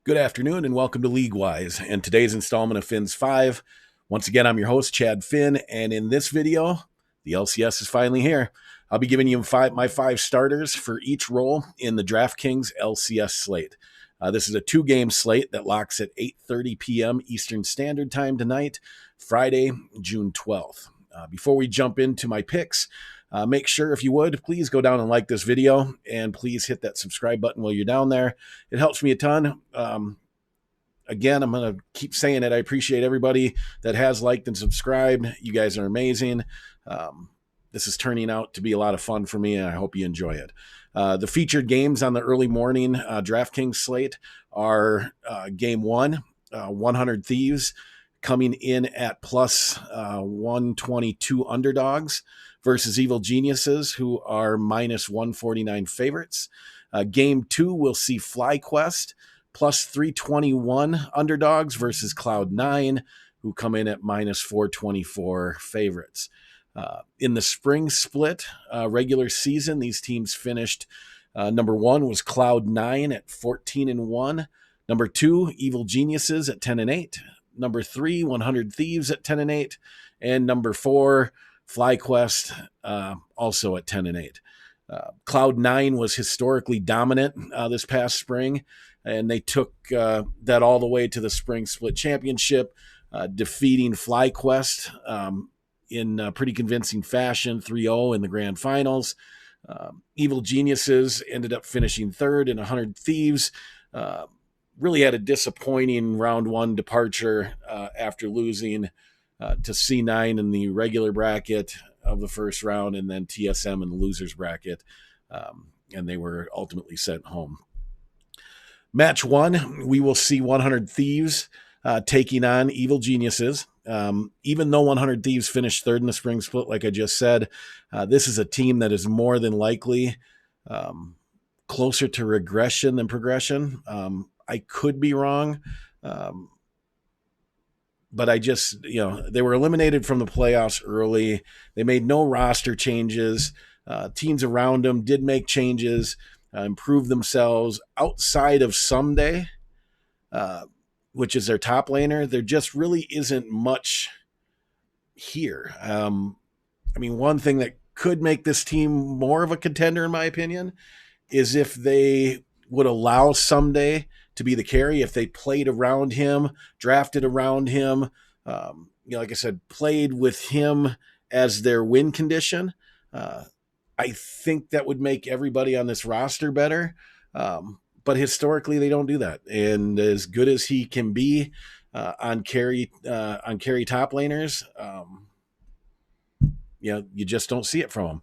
Good afternoon and welcome to LeagueWise and today's installment of Finn's 5. Once again, I'm your host, Chad Finn, and in this video, the LCS is finally here. I'll be giving you my five starters for each role in the DraftKings LCS slate. This is a two-game slate that locks at 8:30 p.m. Eastern Standard Time tonight, Friday, June 12th. Before we jump into my picks, make sure, if you would, please go down and like this video, and please hit that subscribe button while you're down there. It helps me a ton. Again, I'm going to keep saying it. I appreciate everybody that has liked and subscribed. You guys are amazing. This is turning out to be a lot of fun for me, and I hope you enjoy it. The featured games on the early morning DraftKings slate are Game 1, 100 Thieves, coming in at plus 122 underdogs versus Evil Geniuses, who are minus 149 favorites. Game 2, we'll see FlyQuest plus 321 underdogs versus Cloud9, who come in at minus 424 favorites. In the spring split regular season, these teams finished. Number 1 was Cloud9 at 14-1. Number 2, Evil Geniuses at 10-8. Number 3, 100 Thieves at 10-8. And number 4, FlyQuest, also at 10-8. Cloud9 was historically dominant this past spring, and they took that all the way to the spring split championship, defeating FlyQuest in pretty convincing fashion, 3-0 in the grand finals. Evil Geniuses ended up finishing third, in 100 Thieves really had a disappointing round 1 departure after losing to C9 in the regular bracket of the first round, and then TSM in the losers bracket, and they were ultimately sent home. Match 1, we will see 100 Thieves taking on Evil Geniuses. Even though 100 Thieves finished third in the spring split, like I just said, this is a team that is more than likely closer to regression than progression. I could be wrong, but I just, they were eliminated from the playoffs early. They made no roster changes. Teams around them did make changes, improve themselves outside of Someday, which is their top laner. There just really isn't much here. One thing that could make this team more of a contender, in my opinion, is if they would allow Someday to be the carry, if they played around him, drafted around him, like I said, played with him as their win condition. I think that would make everybody on this roster better. But historically, they don't do that. And as good as he can be on carry top laners, you just don't see it from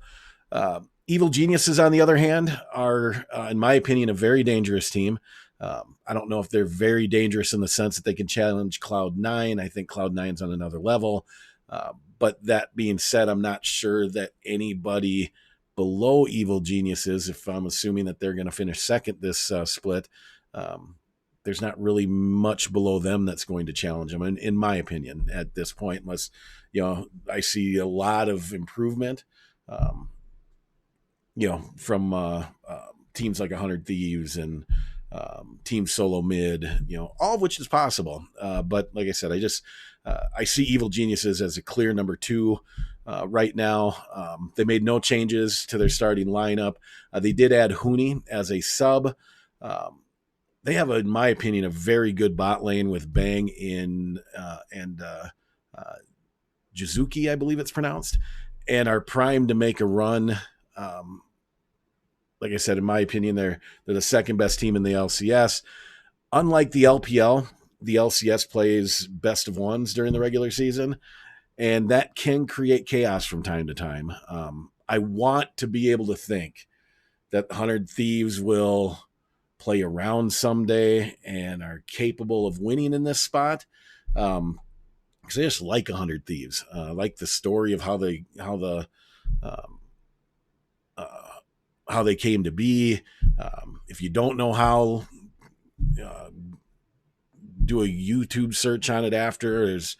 him. Evil Geniuses, on the other hand, are, in my opinion, a very dangerous team. I don't know if they're very dangerous in the sense that they can challenge Cloud9. I think Cloud9's on another level. But that being said, I'm not sure that anybody below Evil Geniuses, if I'm assuming that they're going to finish second this split, there's not really much below them that's going to challenge them, in my opinion, at this point, unless, I see a lot of improvement, from teams like 100 Thieves and Team Solo Mid, all of which is possible. But like I said, I see Evil Geniuses as a clear number 2 right now. They made no changes to their starting lineup. They did add Huni as a sub. They have, in my opinion, a very good bot lane with Bang and Jizuki, I believe it's pronounced, and are primed to make a run. Like I said, in my opinion, they're the second best team in the LCS. Unlike the LPL, the LCS plays best of ones during the regular season, and that can create chaos from time to time. I want to be able to think that 100 Thieves will play around someday and are capable of winning in this spot. Because I just like 100 Thieves. I like the story of how they came to be. If you don't know how, do a YouTube search on it after. There's,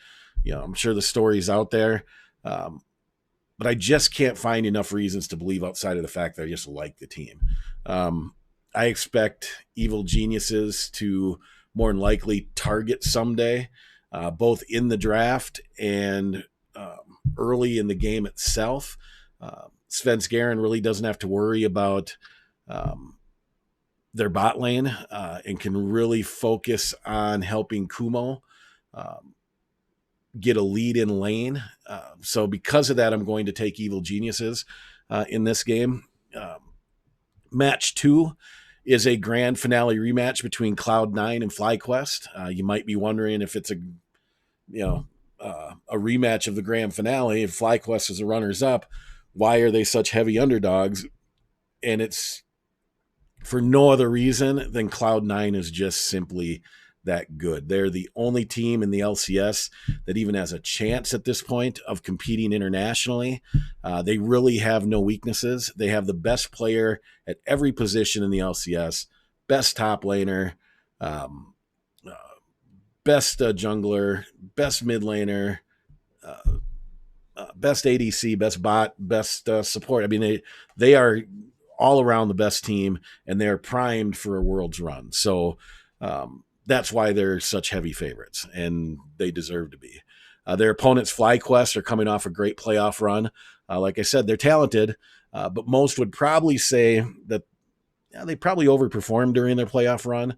I'm sure the story's out there. But I just can't find enough reasons to believe outside of the fact that I just like the team. I expect Evil Geniuses to more than likely target someday, both in the draft and early in the game itself. Svenskeren really doesn't have to worry about their bot lane and can really focus on helping Kumo get a lead in lane. So because of that, I'm going to take Evil Geniuses in this game. Match 2 is a grand finale rematch between Cloud9 and FlyQuest. You might be wondering if it's a rematch of the grand finale. If FlyQuest is the runners-up, why are they such heavy underdogs? And it's for no other reason than Cloud9 is just simply that good. They're the only team in the LCS that even has a chance at this point of competing internationally. They really have no weaknesses. They have the best player at every position in the LCS, best top laner, best jungler, best mid laner, best ADC, best bot, best support. I mean, they are all around the best team, and they're primed for a Worlds run. So that's why they're such heavy favorites, and they deserve to be. Their opponents, FlyQuest, are coming off a great playoff run. Like I said, they're talented, but most would probably say that they probably overperformed during their playoff run.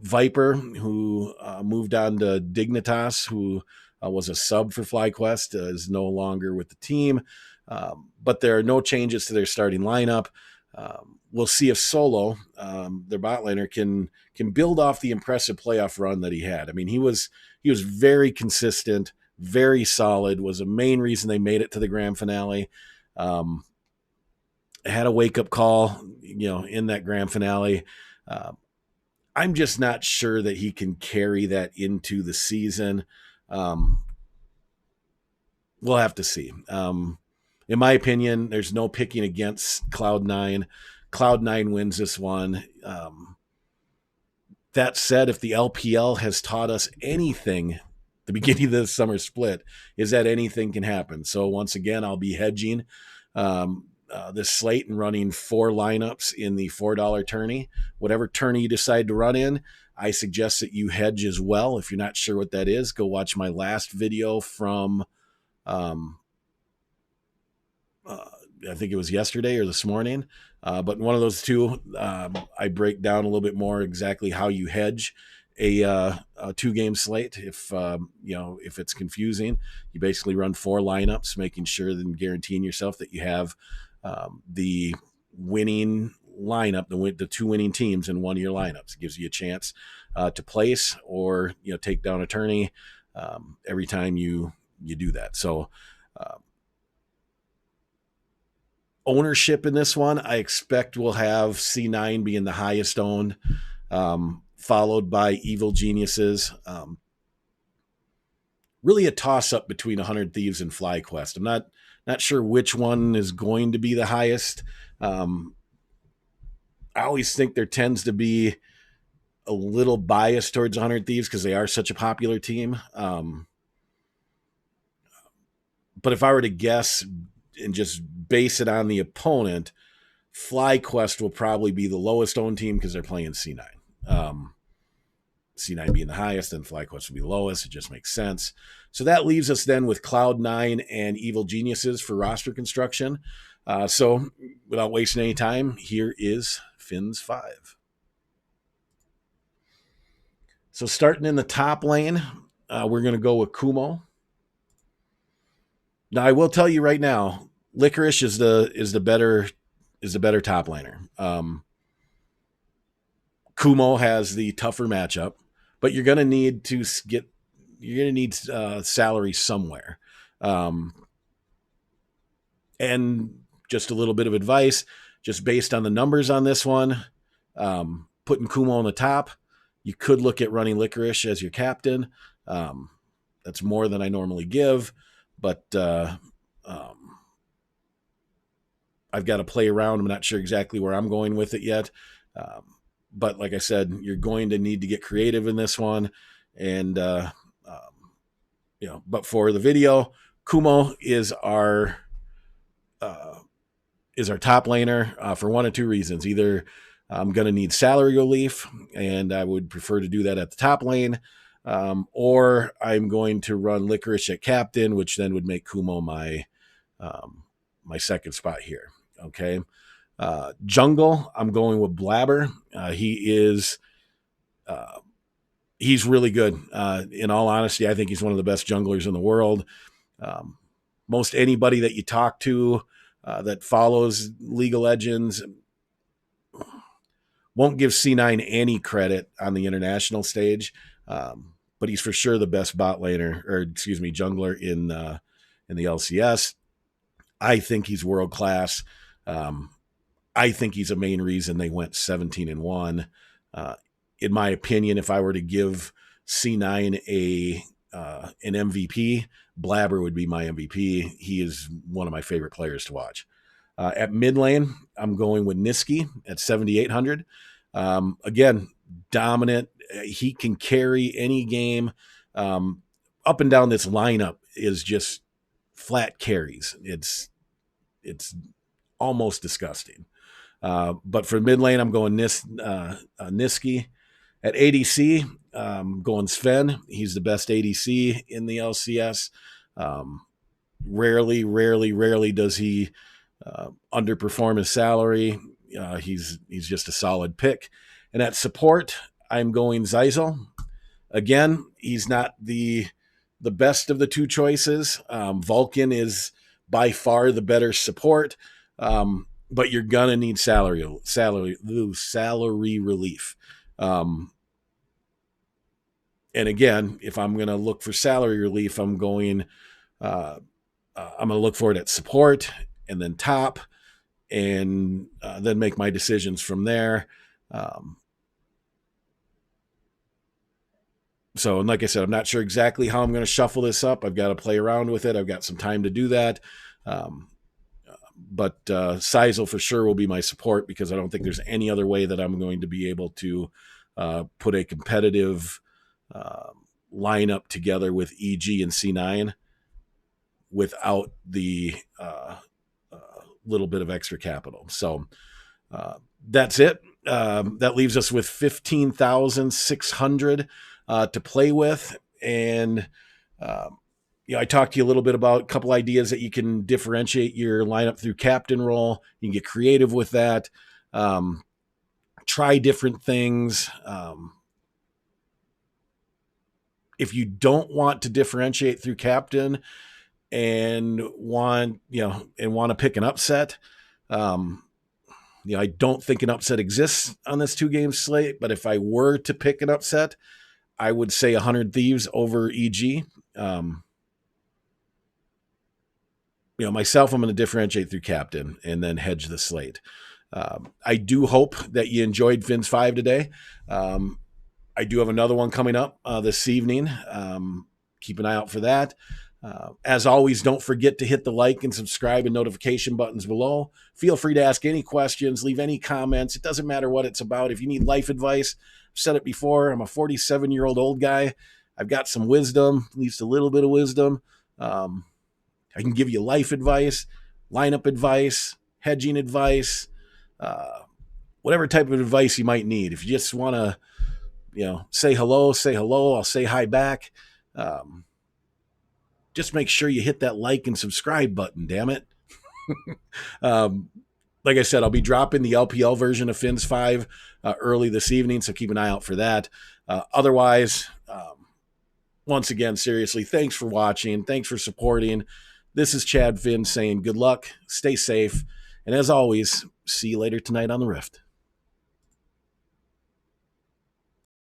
Viper, who moved on to Dignitas, who was a sub for FlyQuest, is no longer with the team. But there are no changes to their starting lineup. We'll see if Solo, their bot laner, can build off the impressive playoff run that he had. I mean, he was very consistent, very solid, was a main reason they made it to the grand finale. Had a wake-up call, in that grand finale. I'm just not sure that he can carry that into the season. We'll have to see. In my opinion, there's no picking against Cloud9. Cloud9 wins this one. That said, if the LPL has taught us anything, the beginning of the summer split, is that anything can happen. So once again, I'll be hedging this slate and running 4 lineups in the $4 tourney. Whatever tourney you decide to run in, I suggest that you hedge as well. If you're not sure what that is, go watch my last video from I think it was yesterday or this morning. But in one of those two, I break down a little bit more exactly how you hedge a 2-game slate. If it's confusing, you basically run 4 lineups, making sure and guaranteeing yourself that you have the winning lineup, the 2 winning teams in one of your lineups. It gives you a chance to place or take down a tourney every time you do that. So ownership in this one, I expect we'll have C9 being the highest owned, followed by Evil Geniuses. Really a toss-up between 100 Thieves and FlyQuest. I'm not sure which one is going to be the highest. I always think there tends to be a little bias towards 100 Thieves because they are such a popular team. But if I were to guess and just base it on the opponent, FlyQuest will probably be the lowest owned team because they're playing C9. C9 being the highest, then FlyQuest will be lowest. It just makes sense. So that leaves us then with Cloud9 and Evil Geniuses for roster construction. So without wasting any time, here is Finn's 5. So starting in the top lane, we're going to go with Kumo. Now, I will tell you right now, Licorice is the better top laner. Kumo has the tougher matchup, but you're going to need salary somewhere. And just a little bit of advice, just based on the numbers on this one, putting Kumo on the top, you could look at running Licorice as your captain. That's more than I normally give, but I've got to play around. I'm not sure exactly where I'm going with it yet. But like I said, you're going to need to get creative in this one. And, but for the video, Kumo is our top laner for one of two reasons. Either I'm going to need salary relief, and I would prefer to do that at the top lane. Or I'm going to run Licorice at captain, which then would make Kumo my my second spot here. Okay. Jungle, I'm going with Blabber. He's really good. In all honesty, I think he's one of the best junglers in the world. Most anybody that you talk to that follows League of Legends won't give C9 any credit on the international stage, but he's for sure the best jungler in the LCS. I think he's world class. I think he's a main reason they went 17-1. In my opinion, if I were to give C9 an MVP, Blabber would be my MVP. He is one of my favorite players to watch. At mid lane, I'm going with Niski at 7,800. Again, dominant. He can carry any game. Up and down this lineup is just flat carries. It's almost disgusting. But for mid lane, I'm going Niski. At ADC, going Sven. He's the best ADC in the LCS. Rarely does he underperform his salary. He's just a solid pick. And at support, I'm going Zyzel. Again, he's not the best of the two choices. Vulcan is by far the better support, but you're gonna need salary relief. And again, if I'm gonna look for salary relief, I'm gonna look for it at support and then top, and then make my decisions from there. So, and like I said, I'm not sure exactly how I'm going to shuffle this up. I've got to play around with it. I've got some time to do that. But Zyzel for sure will be my support, because I don't think there's any other way that I'm going to be able to put a competitive lineup together with EG and C9 without the little bit of extra capital. So that's it. That leaves us with 15,600 to play with. And I talked to you a little bit about a couple ideas that you can differentiate your lineup through captain role. You can get creative with that. Try different things. If you don't want to differentiate through captain and want to pick an upset, I don't think an upset exists on this 2-game slate, but if I were to pick an upset, I would say 100 Thieves over EG. Myself, I'm going to differentiate through captain and then hedge the slate. I do hope that you enjoyed Fins 5 today. I do have another one coming up this evening. Keep an eye out for that. As always, don't forget to hit the like and subscribe and notification buttons below. Feel free to ask any questions, leave any comments. It doesn't matter what it's about. If you need life advice, I've said it before, I'm a 47-year-old old guy. I've got some wisdom, at least a little bit of wisdom. I can give you life advice, lineup advice, hedging advice, whatever type of advice you might need. If you just want to, say hello. I'll say hi back. Just make sure you hit that like and subscribe button, damn it. Like I said, I'll be dropping the LPL version of Fins 5 early this evening, so keep an eye out for that. Otherwise, once again, seriously, thanks for watching. Thanks for supporting. This is Chad Finn saying good luck, stay safe, and as always, see you later tonight on the Rift.